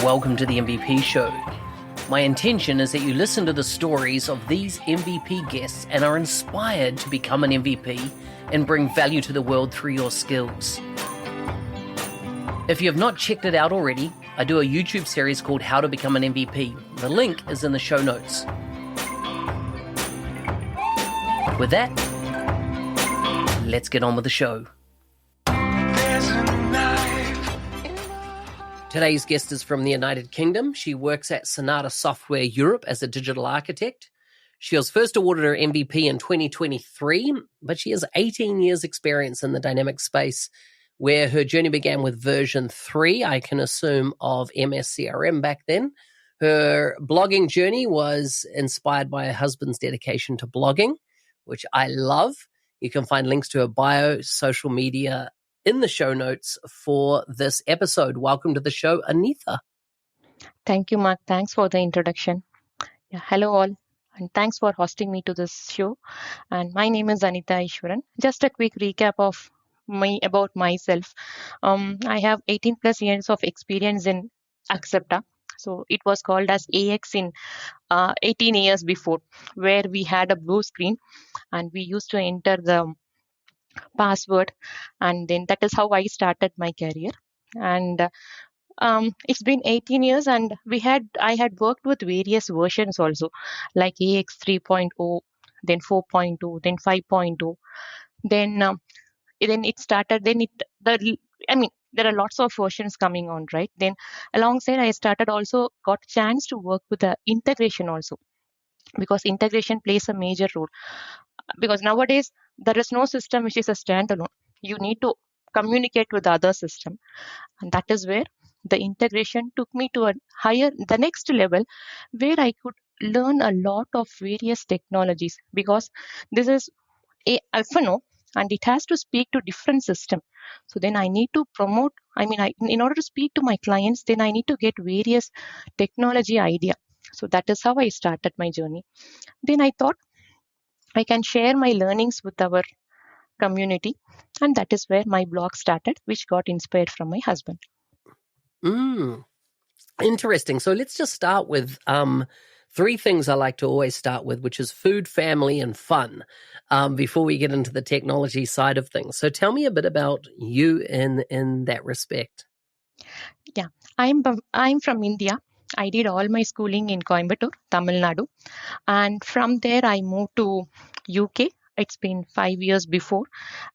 welcome to the MVP Show. My intention is that you listen to the stories of these MVP guests and are inspired to become an MVP and bring value to the world through your skills. If you have not checked it out already, I do a YouTube series called How to Become an MVP. The link is in the show notes. With that, let's get on with the show. Today's guest is from the United Kingdom. She works at Sonata Software Europe as a digital architect. She was first awarded her MVP in 2023, but she has 18 years experience in the Dynamics space, where her journey began with version 3, I can assume, of MS CRM back then. Her blogging journey was inspired by her husband's dedication to blogging, which I love. You can find links to her bio, social media, in the show notes for this episode. Welcome to the show, Anitha. Thank you, Mark. Thanks for the introduction. Hello all, and thanks for hosting me to this show. And my name is Anitha Ishwaran. Just a quick recap of about myself. I have 18 plus years of experience in AXEPTA. So it was called as AX in 18 years before, where we had a blue screen and we used to enter the password, and then that is how I started my career. And it's been 18 years, and I had worked with various versions also, like AX 3.0, then 4.0, then 5.0. Then it started. There are lots of versions coming on, right? Then alongside, I started also got chance to work with the integration also, because integration plays a major role. Because nowadays there is no system which is a standalone. You need to communicate with the other system, and that is where the integration took me to the next level, where I could learn a lot of various technologies, because this is a F&O and it has to speak to different system. So then I need to promote. In order to speak to my clients, then I need to get various technology idea. So that is how I started my journey. Then I thought I can share my learnings with our community, and that is where my blog started, which got inspired from my husband. Interesting. So let's just start with three things I like to always start with, which is food, family, and fun, before we get into the technology side of things. So tell me a bit about you in that respect. Yeah, I'm from India. I did all my schooling in Coimbatore, Tamil Nadu. And from there, I moved to UK. It's been 5 years before.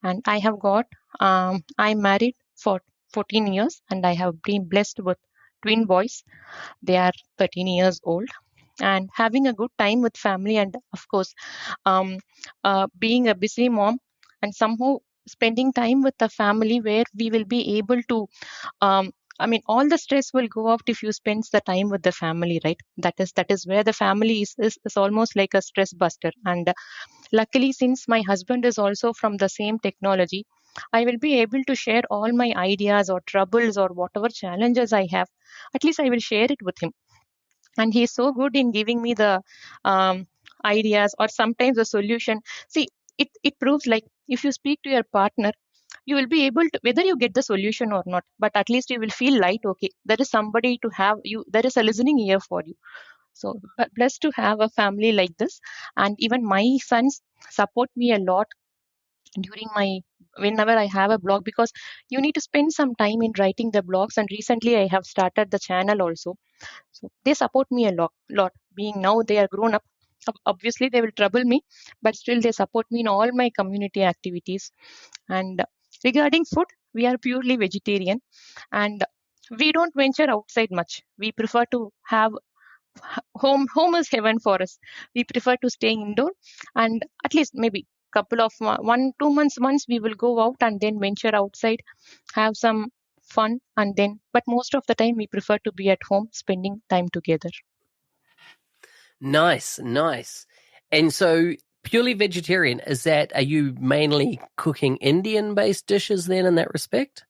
And I have I'm married for 14 years, and I have been blessed with twin boys. They are 13 years old. And having a good time with family, and of course, being a busy mom, and somehow spending time with the family, where we will be able to all the stress will go out if you spend the time with the family, right? That is where the family is almost like a stress buster. And luckily, since my husband is also from the same technology, I will be able to share all my ideas or troubles or whatever challenges I have. At least I will share it with him. And he is so good in giving me the ideas or sometimes the solution. See, it proves, like, if you speak to your partner, you will be able to, whether you get the solution or not, but at least you will feel light. Okay, there is somebody to have you, there is a listening ear for you. So blessed to have a family like this. And even my sons support me a lot whenever I have a blog, because you need to spend some time in writing the blogs. And recently I have started the channel also. So they support me a lot. Being now they are grown up, obviously they will trouble me, but still they support me in all my community activities. And regarding food, we are purely vegetarian, and we don't venture outside much. We prefer to have home is heaven for us. We prefer to stay indoor, and at least maybe couple of 1-2 months once we will go out and then venture outside, have some fun, and then, but most of the time we prefer to be at home spending time together. Nice. And so purely vegetarian, are you mainly cooking Indian based dishes then in that respect?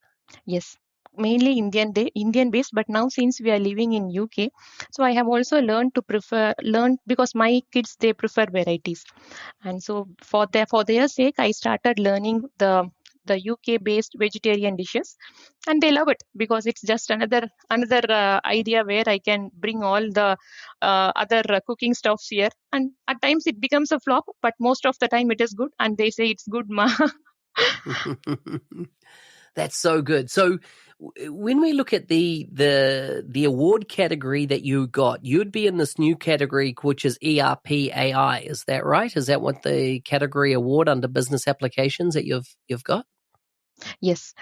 Yes, mainly Indian based, but now since we are living in UK, so I have also learned because my kids, they prefer varieties. And so for their sake, I started learning the the UK-based vegetarian dishes, and they love it because it's just another idea where I can bring all the other cooking stuffs here. And at times it becomes a flop, but most of the time it is good, and they say it's good, ma. That's so good. So when we look at the award category that you got, you'd be in this new category, which is ERP AI. Is that right? Is that what the category award under business applications that you've got? Yes.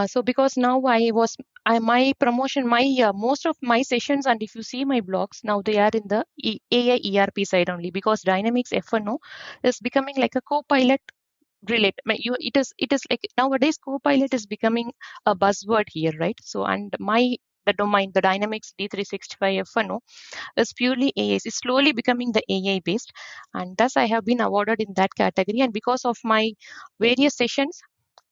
So because now my promotion, my most of my sessions, and if you see my blogs, now they are in the AI ERP side only, because Dynamics F&O is becoming like a co-pilot it is like nowadays co-pilot is becoming a buzzword here, right? So, and the domain, the Dynamics D365 F&O is purely AI. It's slowly becoming the AI based, and thus I have been awarded in that category. And because of my various sessions,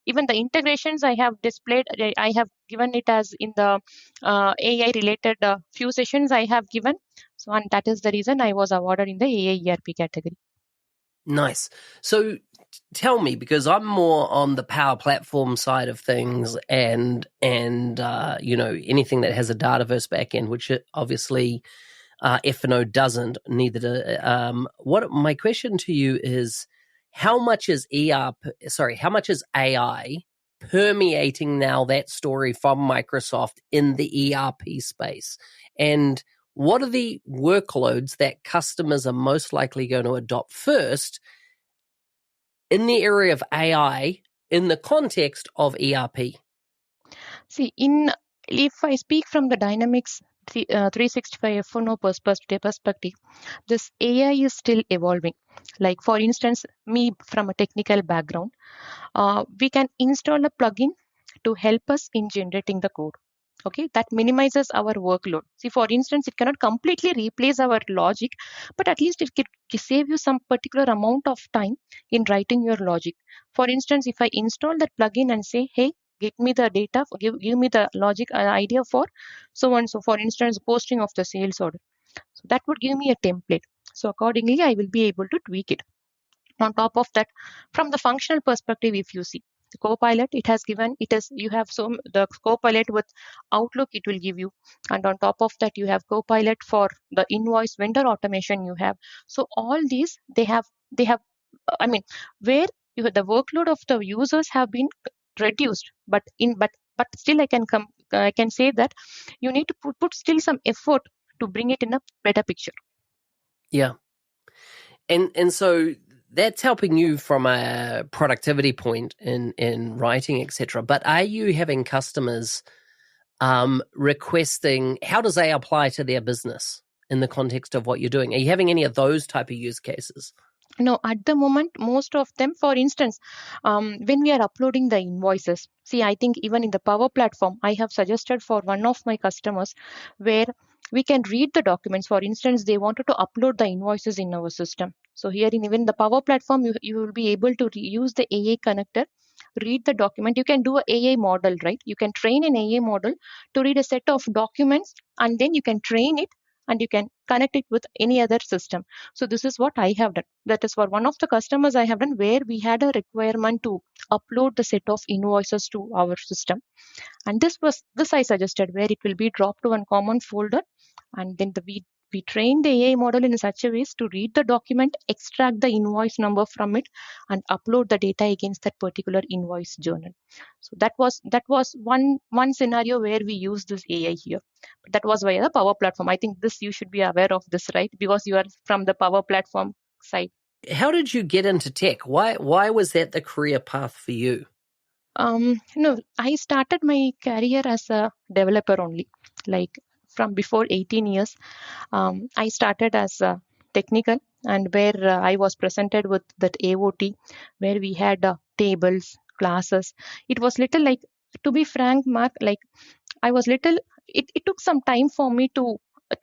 even the integrations I have displayed, I have given it as in the AI related few sessions I have given. So, and that is the reason I was awarded in the AI ERP category. Nice. So tell me, because I'm more on the Power Platform side of things, and anything that has a Dataverse backend, which obviously F&O doesn't. Neither. What my question to you is, how much is how much is AI permeating now that story from Microsoft in the ERP space, and what are the workloads that customers are most likely going to adopt first in the area of AI in the context of ERP? See, if I speak from the Dynamics 365 F&O perspective, this AI is still evolving. Like for instance, me from a technical background, we can install a plugin to help us in generating the code. Okay, that minimizes our workload. See, for instance, it cannot completely replace our logic, but at least it can save you some particular amount of time in writing your logic. For instance, if I install that plugin and say, hey, give me the data, give me the logic idea for so and so, for instance, posting of the sales order. So that would give me a template. So accordingly, I will be able to tweak it. On top of that, from the functional perspective, if you see the Copilot, it has given it is you have the Copilot with Outlook, it will give you, and on top of that, you have Copilot for the invoice vendor automation you have. So all these they have I mean, where the workload of the users have been reduced, but still I can say that you need to put still some effort to bring it in a better picture. Yeah. And so that's helping you from a productivity point in writing, etc. But are you having customers requesting, how does AI apply to their business in the context of what you're doing? Are you having any of those type of use cases? No, at the moment, most of them, for instance, when we are uploading the invoices, see, I think even in the Power Platform, I have suggested for one of my customers where we can read the documents. For instance, they wanted to upload the invoices in our system. So here in even the Power Platform, you will be able to use the AI connector, read the document. You can do a AI model, right? You can train an AI model to read a set of documents, and then you can train it and you can connect it with any other system. So this is what I have done. That is for one of the customers I have done, where we had a requirement to upload the set of invoices to our system. And this I suggested, where it will be dropped to one common folder, and then we train the AI model in such a ways to read the document, extract the invoice number from it, and upload the data against that particular invoice journal. So that was one scenario where we use this AI here. But that was via the Power Platform. I think this you should be aware of this, right? Because you are from the Power Platform side. How did you get into tech? Why was that the career path for you? No, I started my career as a developer only. Like from before 18 years, I started as a technical, and where I was presented with that AOT, where we had tables, classes. It was little like, to be frank, Mark, like I was little. It took some time for me to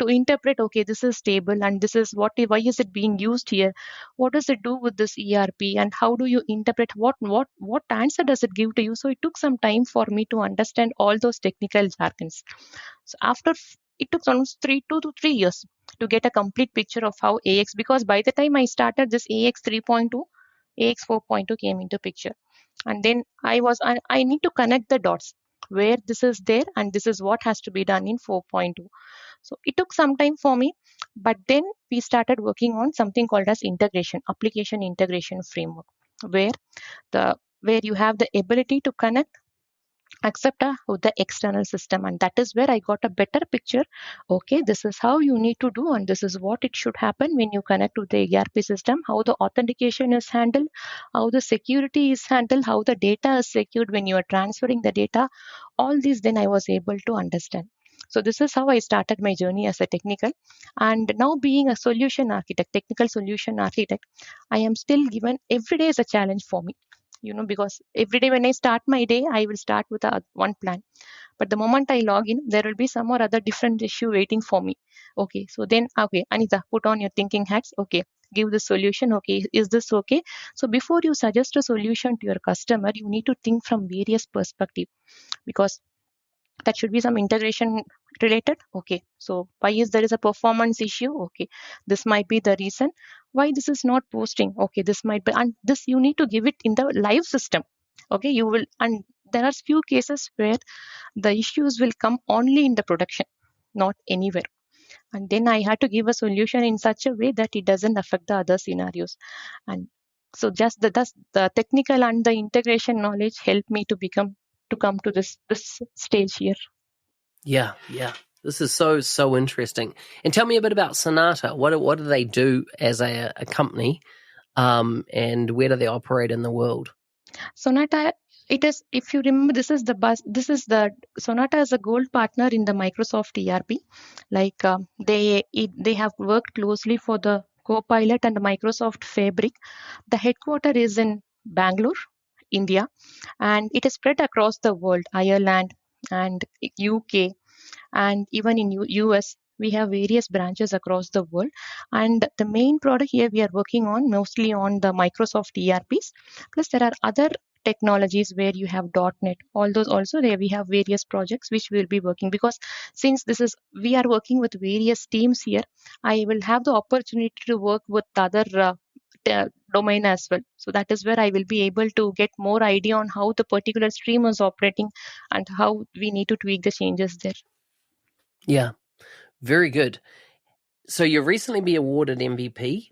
interpret. Okay, this is stable, and this is why is it being used here? What does it do with this ERP, and how do you interpret what answer does it give to you? So it took some time for me to understand all those technical jargons. So it took almost 2 to 3 years to get a complete picture of how AX, because by the time I started this AX 3.2, AX 4.2 came into picture. And then I need to connect the dots where this is there and this is what has to be done in 4.2. So it took some time for me, but then we started working on something called as integration, application integration framework, where where you have the ability to connect AXEPTA with the external system. And that is where I got a better picture. Okay, this is how you need to do, and this is what it should happen when you connect to the ERP system, how the authentication is handled, how the security is handled, how the data is secured when you are transferring the data. All these, then I was able to understand. So this is how I started my journey as a technical. And now being a solution architect, technical solution architect, I am still given every day is a challenge for me, because every day when I start my day, I will start with one plan. But the moment I log in, there will be some or other different issue waiting for me. Okay, so then, okay, Anitha, put on your thinking hats. Okay, give the solution. Okay, is this okay? So before you suggest a solution to your customer, you need to think from various perspectives, because that should be some integration related. Okay, so why is there is a performance issue? Okay, this might be the reason why this is not posting. Okay, this might be, and this you need to give it in the live system. Okay, you will, and there are few cases where the issues will come only in the production, not anywhere. And then I had to give a solution in such a way that it doesn't affect the other scenarios. And so just the technical and the integration knowledge helped me to come to this stage here. Yeah, yeah. This is so interesting. And tell me a bit about Sonata. What do they do as a company, and where do they operate in the world? Sonata, it is, if you remember, this is the Sonata is a gold partner in the Microsoft ERP. Like they have worked closely for the Copilot and the Microsoft Fabric. The headquarter is in Bangalore, India, and it is spread across the world, Ireland and UK, and even in US. We have various branches across the world, and the main product here we are working on mostly on the Microsoft ERPs. Plus there are other technologies where you have .NET, all those also there we have various projects which we will be working, because since this is we are working with various teams here, I will have the opportunity to work with other domain as well. So that is where I will be able to get more idea on how the particular stream is operating and how we need to tweak the changes there. Yeah, very good. So you've recently been awarded MVP.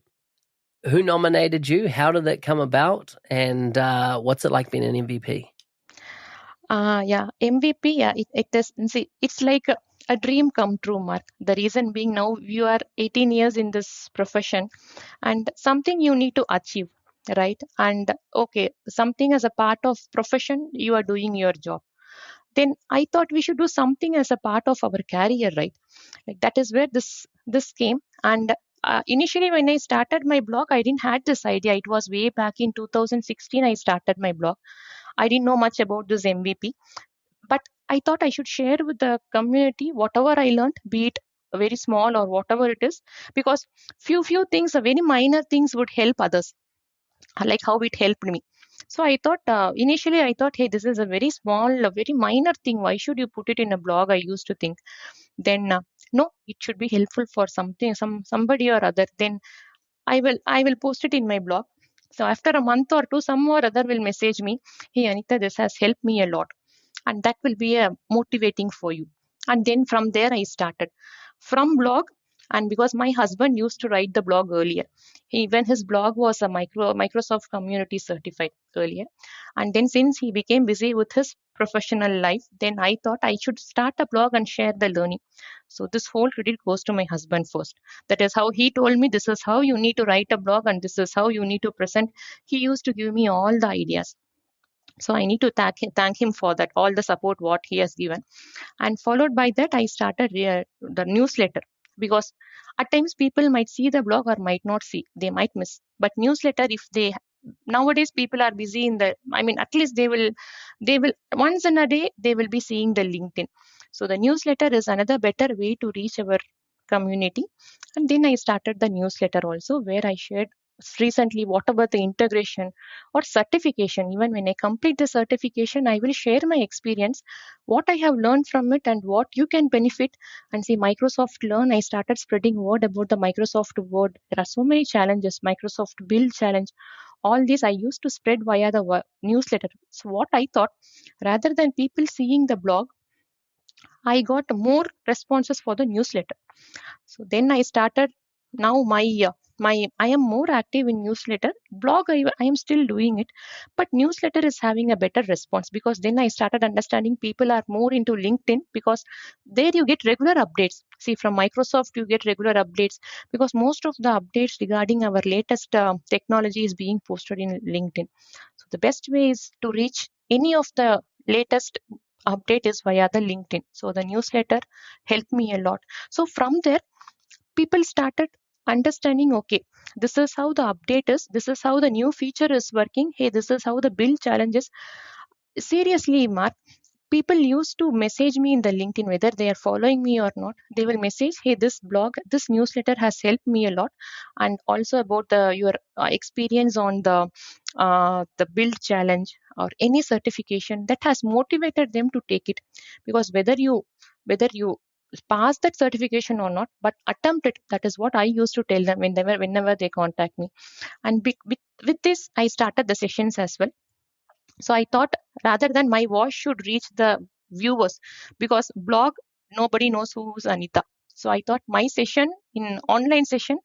Who nominated you? How did that come about? And what's it like being an MVP? Yeah, MVP. Yeah, it is. See, it's like a dream come true, Mark. The reason being, now you are 18 years in this profession, and something you need to achieve, right? And okay, something as a part of profession, you are doing your job. Then I thought we should do something as a part of our career, right? Like that is where this came. And initially, when I started my blog, I didn't had this idea. It was way back in 2016. I started my blog. I didn't know much about this MVP, but I thought I should share with the community whatever I learned, be it very small or whatever it is, because few things, very minor things would help others, like how it helped me. So I thought, initially I thought, hey, this is a very small, a very minor thing, why should you put it in a blog, I used to think. Then no, it should be helpful for something, somebody or other. Then I will post it in my blog. So after a month or two, some or other will message me, hey Anitha, this has helped me a lot, and that will be a motivating for you. And then from there I started from blog. And because my husband used to write the blog earlier, even his blog was a Microsoft community certified earlier. And then since he became busy with his professional life, then I thought I should start a blog and share the learning. So this whole credit goes to my husband first. That is how he told me, this is how you need to write a blog and this is how you need to present. He used to give me all the ideas. So I need to thank him for that, all the support what he has given. And followed by that, I started the newsletter, because at times people might see the blog or might not see, they might miss. But newsletter, if they, nowadays people are busy in the, I mean, at least they will once in a day they will be seeing the LinkedIn. So the newsletter is another better way to reach our community. And then I started the newsletter also, where I shared recently, what about the integration or certification? Even when I complete the certification, I will share my experience, what I have learned from it, and what you can benefit. And see, Microsoft Learn, I started spreading word about the Microsoft Word. There are so many challenges, Microsoft Build challenge. All this I used to spread via the newsletter. So what I thought, rather than people seeing the blog, I got more responses for the newsletter. So then I started. Now my I am more active in newsletter. Blog I am still doing it, but newsletter is having a better response, because then I started understanding people are more into LinkedIn, because there you get regular updates. See, from Microsoft you get regular updates, because most of the updates regarding our latest technology is being posted in LinkedIn. So the best way is to reach any of the latest update is via the LinkedIn. So the newsletter helped me a lot. So from there, people started understanding, okay, this is how the update is, this is how the new feature is working, hey, this is how the build challenges. Seriously, Mark, people used to message me in the LinkedIn, whether they are following me or not. They will message, hey, this blog, this newsletter has helped me a lot, and also about your experience on the build challenge or any certification, that has motivated them to take it. Because whether you pass that certification or not, but attempt it. That is what I used to tell them whenever they contact me. And with this, I started the sessions as well. So I thought, rather than my voice should reach the viewers, because blog, nobody knows who's Anitha. So I thought my session in online session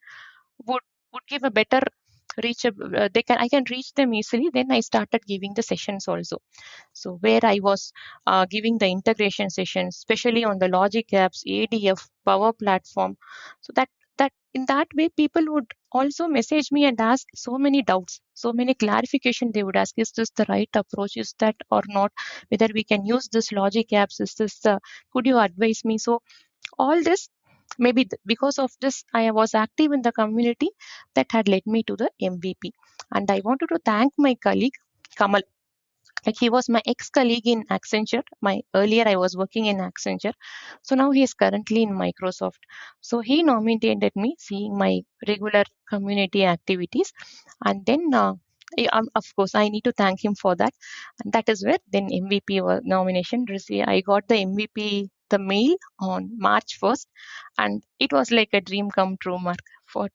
would give a better reach. I can reach them easily. Then I started giving the sessions also. So where I was giving the integration sessions, especially on the logic apps, ADF, Power Platform. So that in that way, people would also message me and ask so many doubts, so many clarification. They would ask, is this the right approach? Is that or not? Whether we can use this logic apps? Is this? Could you advise me? So all this, maybe because of this, I was active in the community, that had led me to the MVP. And I wanted to thank my colleague Kamal. Like, he was my ex-colleague in Accenture. My earlier I was working in Accenture, so now he is currently in Microsoft. So he nominated me, seeing my regular community activities, and then of course I need to thank him for that. And that is where then MVP nomination received. I got the MVP, the mail on March 1st, and it was like a dream come true, Mark. For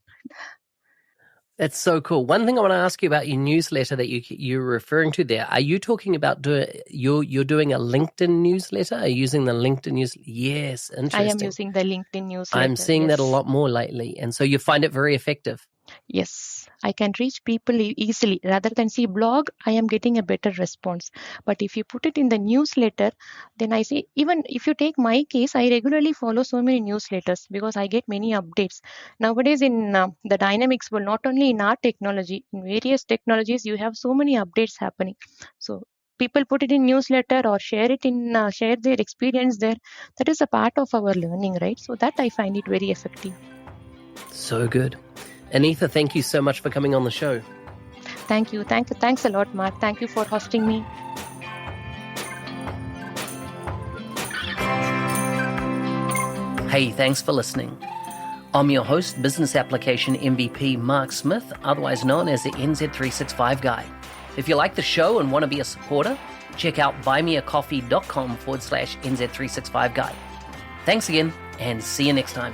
That's so cool. One thing I want to ask you about your newsletter that you're referring to there. Are you talking about you're doing a LinkedIn newsletter? Are you using the LinkedIn newsletter? Yes, interesting. I am using the LinkedIn newsletter. I'm seeing that a lot more lately. And so you find it very effective. Yes, I can reach people easily. Rather than see blog, I am getting a better response. But if you put it in the newsletter, then I see, even if you take my case, I regularly follow so many newsletters because I get many updates. Nowadays in the Dynamics, well, not only in our technology, in various technologies, you have so many updates happening. So people put it in newsletter or share it in share their experience there. That is a part of our learning, right? So that I find it very effective. So good. Anitha, thank you so much for coming on the show. Thank you. Thanks a lot, Mark. Thank you for hosting me. Hey, thanks for listening. I'm your host, Business Application MVP Mark Smith, otherwise known as the NZ365 Guy. If you like the show and want to be a supporter, check out buymeacoffee.com/NZ365 Guy. Thanks again, and see you next time.